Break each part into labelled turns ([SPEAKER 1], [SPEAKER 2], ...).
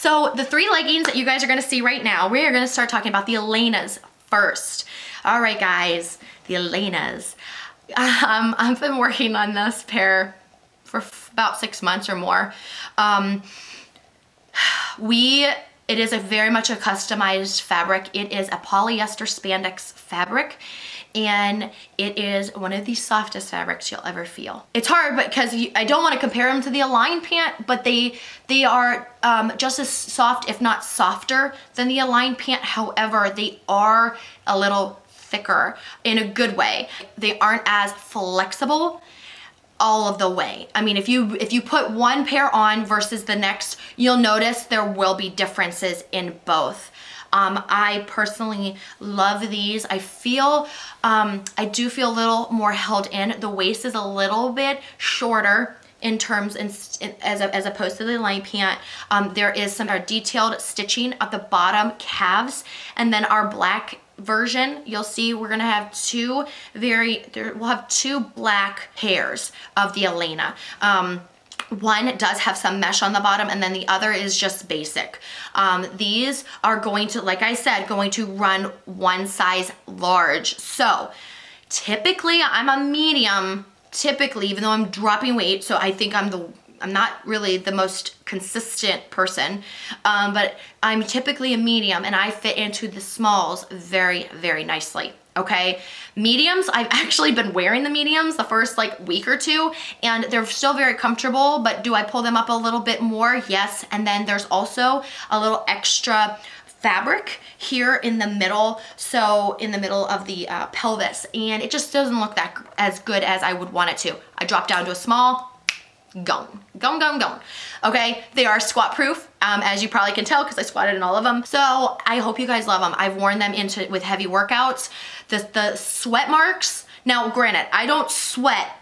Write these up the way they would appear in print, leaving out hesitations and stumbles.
[SPEAKER 1] So the 3 leggings that you guys are gonna see right now, we are gonna start talking about the Elenas first. All right, guys, the Elenas. I've been working on this pair for about 6 months or more. It is very much a customized fabric. It is a polyester spandex fabric, and it is one of the softest fabrics you'll ever feel. It's hard because I don't want to compare them to the Align pant, but they are just as soft, if not softer, than the Align pant. However, they are a little thicker in a good way. They aren't as flexible all of the way. I mean, if you put one pair on versus the next, you'll notice there will be differences in both. I personally love these. I do feel a little more held in. The waist is a little bit shorter in terms as opposed to the Align pant. There is some detailed stitching at the bottom calves, and then our black version, you'll see we're gonna have we'll have 2 black pairs of the Elena. One does have some mesh on the bottom, and then the other is just basic. These are going to, like I said, going to run 1 size large. So typically I'm a medium, even though I'm dropping weight, so I think I'm not really the most consistent person, but I'm typically a medium, and I fit into the smalls very, very nicely, okay? Mediums, I've actually been wearing the mediums the first week or 2, and they're still very comfortable, but do I pull them up a little bit more? Yes, and then there's also a little extra fabric here in the middle, so in the middle of the pelvis, and it just doesn't look as good as I would want it to. I dropped down to a small, gone. Okay, they are squat proof, as you probably can tell because I squatted in all of them. So I hope you guys love them. I've worn them with heavy workouts. The sweat marks, now granted, I don't sweat.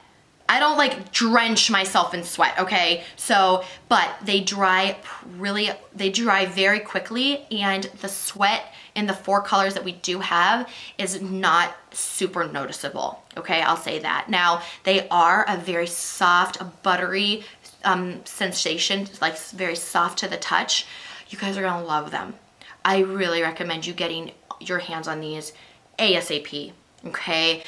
[SPEAKER 1] I don't drench myself in sweat, okay? So, but they dry very quickly, and the sweat in the 4 colors that we do have is not super noticeable, okay? I'll say that. Now, they are a very soft, buttery sensation, very soft to the touch. You guys are gonna love them. I really recommend you getting your hands on these ASAP. Okay,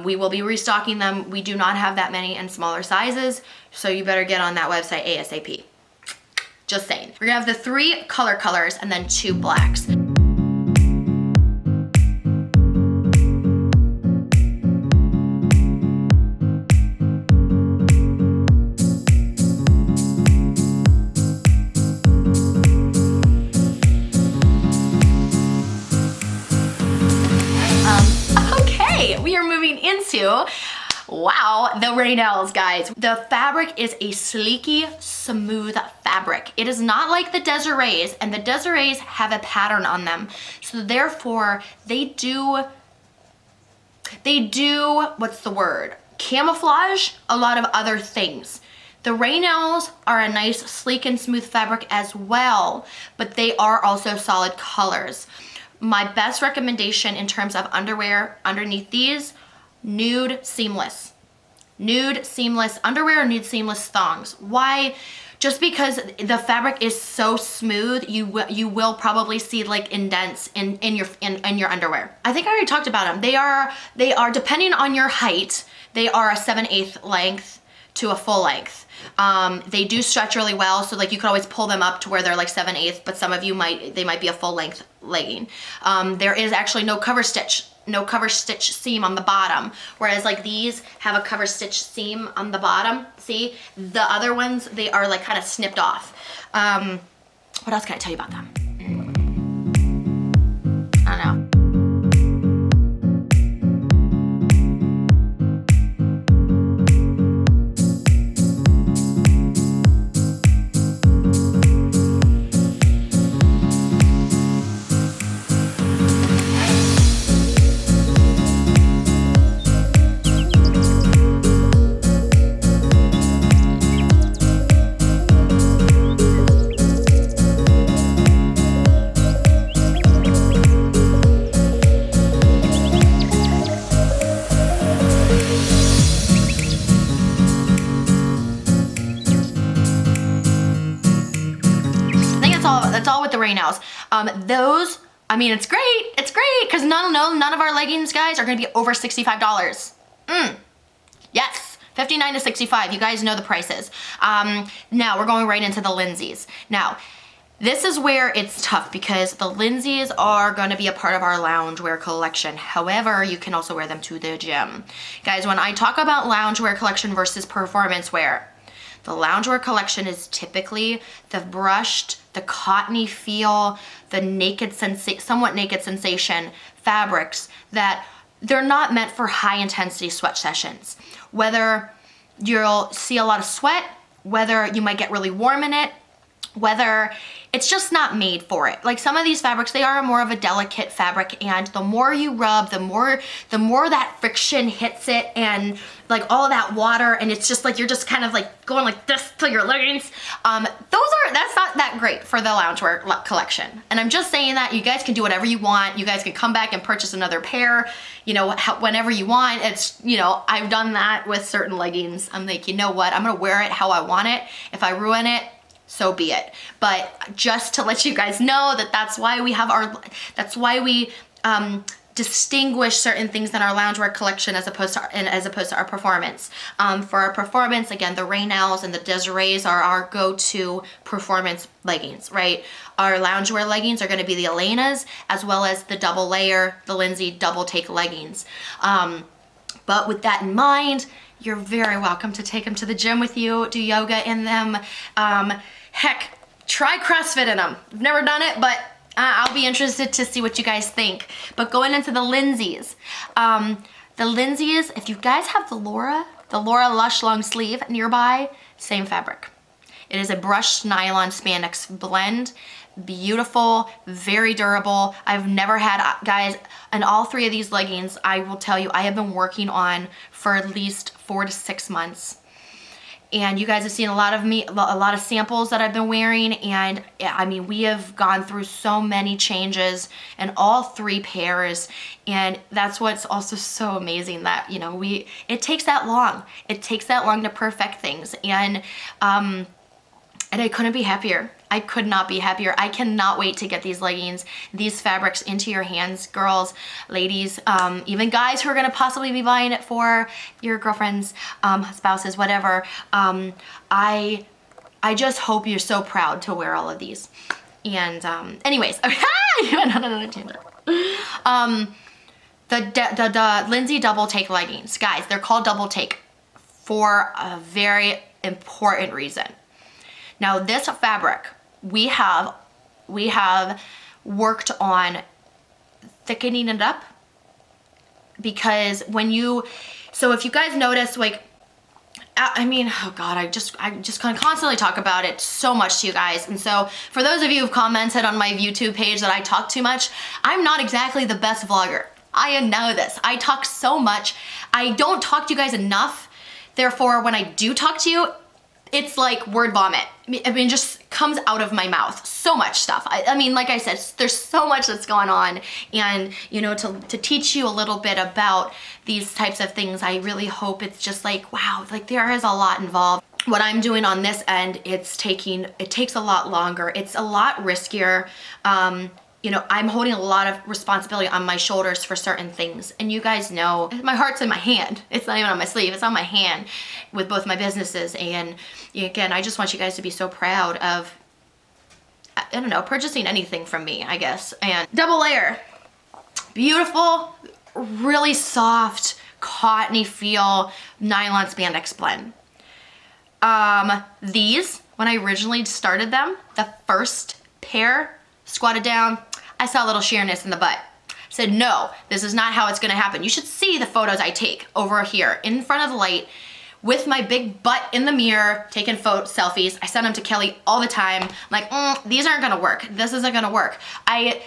[SPEAKER 1] we will be restocking them. We do not have that many in smaller sizes, so you better get on that website ASAP. Just saying. We're gonna have the 3 colors and then 2 blacks. We are moving into, wow, the Rainelles, guys. The fabric is a sleeky, smooth fabric. It is not like the Desirees, and the Desirees have a pattern on them. So therefore, they do, what's the word? Camouflage a lot of other things. The Rainelles are a nice, sleek and smooth fabric as well, but they are also solid colors. My best recommendation in terms of underwear underneath these, nude seamless. Nude seamless underwear or nude seamless thongs. Why? Just because the fabric is so smooth, you will probably see indents in your underwear. I think I already talked about them. They are depending on your height, they are a 7/8 length to a full length. They do stretch really well, so you could always pull them up to where they're 7/8, but some of you might be a full length legging. There is actually no cover stitch seam on the bottom, whereas these have a cover stitch seam on the bottom. See, the other ones, they are kind of snipped off. What else can I tell you about them? I don't know. Rainhouse. Those, I mean, it's great because none of our leggings, guys, are gonna be over $65. Yes, 59 to 65. You guys know the prices. Now we're going right into the Lindseys. Now, this is where it's tough because the Lindseys are gonna be a part of our loungewear collection. However, you can also wear them to the gym. Guys, when I talk about loungewear collection versus performance wear, the loungewear collection is typically the brushed, the cottony feel, the naked somewhat naked sensation fabrics that they're not meant for high intensity sweat sessions. Whether you'll see a lot of sweat, whether you might get really warm in it, whether it's just not made for it. Like some of these fabrics, they are more of a delicate fabric, and the more you rub, the more that friction hits it and like all of that water, and it's just like you're just kind of like going like this to your leggings. That's not that great for the loungewear collection. And I'm just saying that you guys can do whatever you want. You guys can come back and purchase another pair, you know, whenever you want. It's, you know, I've done that with certain leggings. I'm like, you know what? I'm gonna wear it how I want it. If I ruin it, so be it. But just to let you guys know that that's why we distinguish certain things in our loungewear collection as opposed to our performance. For our performance, again, the Rainhouse and the Desirees are our go-to performance leggings, right? Our loungewear leggings are gonna be the Elenas as well as the double layer, the Lindsey double take leggings. But with that in mind, you're very welcome to take them to the gym with you, do yoga in them. Heck, try CrossFit in them. I've never done it, but I'll be interested to see what you guys think. But going into the Lindseys, if you guys have the Laura Lush long sleeve nearby, same fabric. It is a brushed nylon spandex blend. Beautiful, very durable. I've never had, guys, and all three of these leggings, I will tell you, I have been working on for at least 4 to 6 months. And you guys have seen a lot of samples that I've been wearing, and I mean, we have gone through so many changes in all 3 pairs, and that's what's also so amazing that, you know, it takes that long. It takes that long to perfect things, and I couldn't be happier. I could not be happier. I cannot wait to get these leggings, these fabrics into your hands, girls, ladies, even guys who are gonna possibly be buying it for your girlfriends, spouses, whatever. I just hope you're so proud to wear all of these. And anyways, I went on another tangent. The Lindsey double take leggings, guys, they're called double take for a very important reason. Now this fabric, we have worked on thickening it up, because so if you guys notice, like, I mean, oh God, I just kind of constantly talk about it so much to you guys. And so for those of you who've commented on my YouTube page that I talk too much, I'm not exactly the best vlogger. I know this. I talk so much. I don't talk to you guys enough. Therefore, when I do talk to you, it's like word vomit. I mean, just comes out of my mouth. So much stuff. I mean, like I said, there's so much that's going on. And, you know, to teach you a little bit about these types of things, I really hope it's just like, wow, like there is a lot involved. What I'm doing on this end, it takes a lot longer. It's a lot riskier. You know, I'm holding a lot of responsibility on my shoulders for certain things. And you guys know, my heart's in my hand. It's not even on my sleeve, it's on my hand with both my businesses. And again, I just want you guys to be so proud of, I don't know, purchasing anything from me, I guess. And double layer, beautiful, really soft, cottony feel, nylon spandex blend. These, when I originally started them, the first pair, squatted down, I saw a little sheerness in the butt. I said, no, this is not how it's gonna happen. You should see the photos I take over here in front of the light with my big butt in the mirror, taking selfies. I send them to Kelly all the time. I'm like, these aren't gonna work. This isn't gonna work. I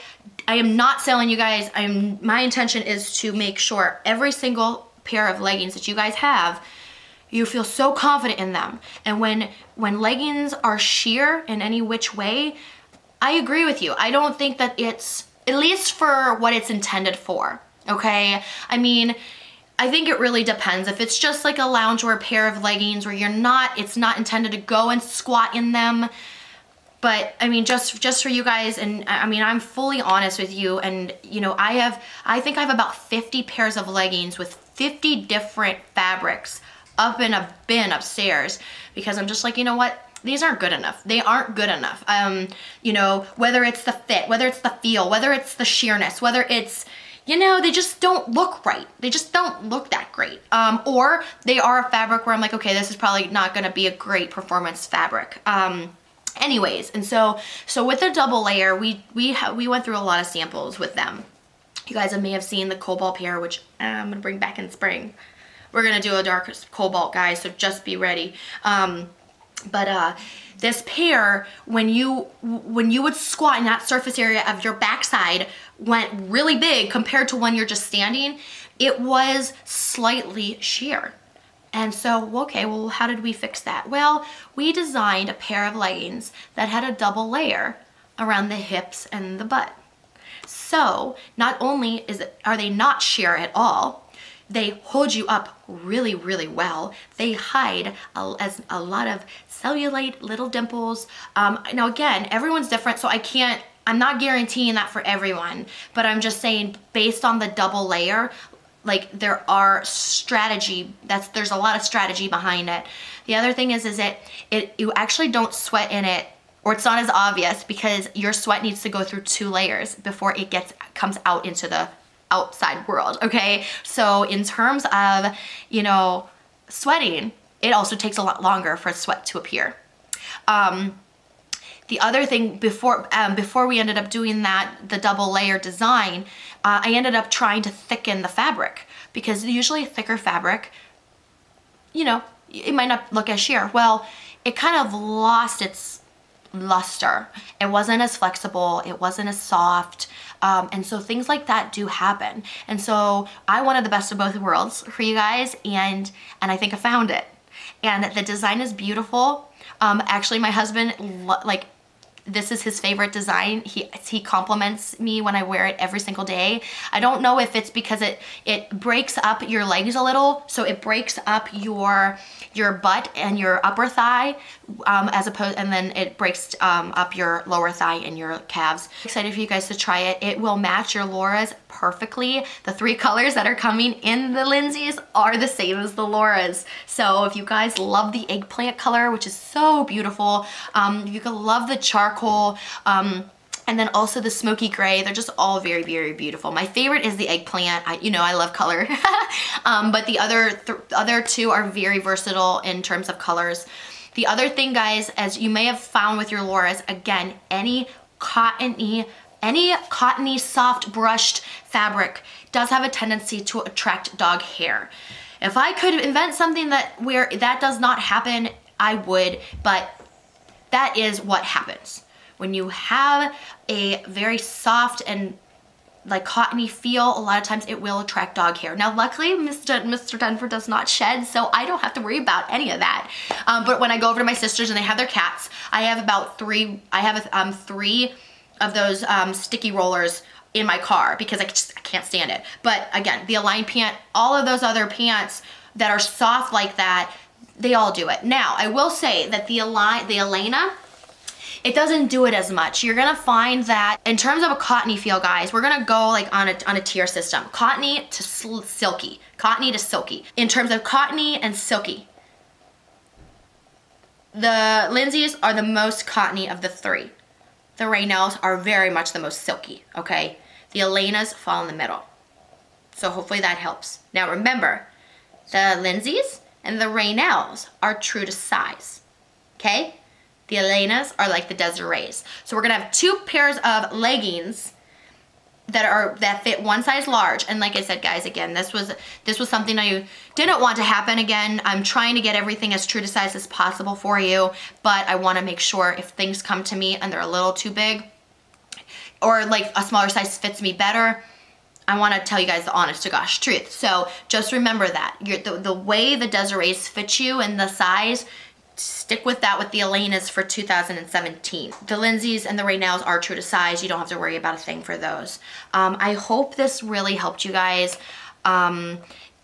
[SPEAKER 1] am not selling you guys. My intention is to make sure every single pair of leggings that you guys have, you feel so confident in them. And when leggings are sheer in any which way, I agree with you. I don't think that it's, at least for what it's intended for, okay? I mean, I think it really depends. If it's just like a loungewear pair of leggings where it's not intended to go and squat in them, But I mean, just for you guys, and I mean, I'm fully honest with you, and you know, I think I have about 50 pairs of leggings with 50 different fabrics up in a bin upstairs, because I'm just like, you know what? These aren't good enough. They aren't good enough. You know, whether it's the fit, whether it's the feel, whether it's the sheerness, whether it's, you know, they just don't look right. They just don't look that great. Or they are a fabric where I'm like, okay, this is probably not gonna be a great performance fabric. Anyways, and so with the double layer, we went through a lot of samples with them. You guys may have seen the cobalt pair, which I'm gonna bring back in spring. We're gonna do a dark cobalt, guys, so just be ready. But this pair, when you would squat and that surface area of your backside went really big compared to when you're just standing, it was slightly sheer. And so, okay, well, how did we fix that? Well, we designed a pair of leggings that had a double layer around the hips and the butt. So not only are they not sheer at all, they hold you up really, really well. They hide a lot of cellulite, little dimples. Now again, everyone's different, so I'm not guaranteeing that for everyone, but I'm just saying based on the double layer, like there's a lot of strategy behind it. The other thing is you actually don't sweat in it, or it's not as obvious, because your sweat needs to go through 2 layers before it comes out into the outside world, okay? So in terms of, you know, sweating, it also takes a lot longer for sweat to appear. The other thing, before we ended up doing the double layer design, I ended up trying to thicken the fabric, because usually thicker fabric, you know, it might not look as sheer. Well, it kind of lost its luster. It wasn't as flexible, it wasn't as soft, and so things like that do happen. And so I wanted the best of both worlds for you guys, and I think I found it. And the design is beautiful. Actually, my husband, this is his favorite design. He compliments me when I wear it every single day. I don't know if it's because it breaks up your legs a little, so it breaks up your butt and your upper thigh, and then it breaks up your lower thigh and your calves. Excited for you guys to try it. It will match your Laura's perfectly. The 3 colors that are coming in the Lindseys are the same as the Laura's. So if you guys love the eggplant color, which is so beautiful, you can love the charcoal, and then also the smoky gray. They're just all very, very beautiful. My favorite is the eggplant. I love color. But the other 2 are very versatile in terms of colors. The other thing, guys, as you may have found with your Laura's, again, any cottony, soft brushed fabric does have a tendency to attract dog hair. If I could invent something where that does not happen, I would, but that is what happens. When you have a very soft and like cottony feel, a lot of times it will attract dog hair. Now, luckily, Mr. Denver does not shed, so I don't have to worry about any of that. But when I go over to my sisters and they have their cats, I have about 3 of those sticky rollers in my car, because I can't stand it. But again, the Align pant, all of those other pants that are soft like that, they all do it. Now, I will say that the Elena, it doesn't do it as much. You're gonna find that in terms of a cottony feel, guys, we're gonna go like on a tier system. Cottony to silky. Cottony to silky. In terms of cottony and silky, the Lindseys are the most cottony of the 3. The Raynells are very much the most silky, okay? The Elenas fall in the middle. So hopefully that helps. Now remember, the Lindseys and the Raynells are true to size, okay? The Elenas are like the Desirees. So we're gonna have 2 pairs of leggings that fit one size large. And like I said, guys, again, this was something I didn't want to happen again. I'm trying to get everything as true to size as possible for you, but I wanna make sure if things come to me and they're a little too big, or like a smaller size fits me better, I wanna tell you guys the honest to gosh truth. So just remember that. The way the Desirees fit you and the size, stick with that with the Elenas for 2017. The Lindseys and the Raynells are true to size. You don't have to worry about a thing for those. I hope this really helped you guys. And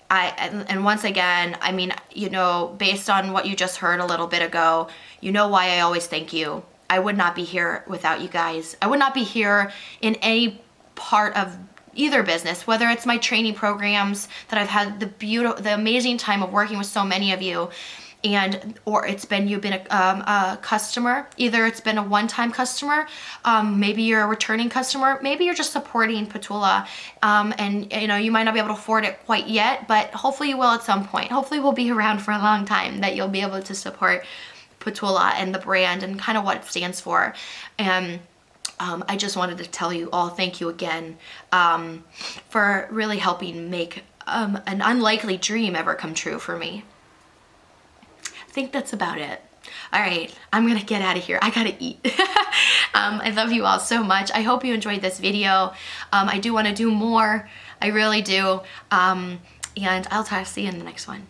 [SPEAKER 1] once again, I mean, you know, based on what you just heard a little bit ago, you know why I always thank you. I would not be here without you guys. I would not be here in any part of either business, whether it's my training programs that I've had the amazing time of working with so many of you, or you've been a customer. Either it's been a one-time customer, maybe you're a returning customer, maybe you're just supporting Petula, and you might not be able to afford it quite yet, but hopefully you will at some point. Hopefully we'll be around for a long time, that you'll be able to support Petula and the brand and kind of what it stands for. And I just wanted to tell you all thank you again for really helping make an unlikely dream ever come true for me. I think that's about it. All right, I'm gonna get out of here. I gotta eat. I love you all so much. I hope you enjoyed this video. I do wanna do more. I really do. And I'll see you in the next one.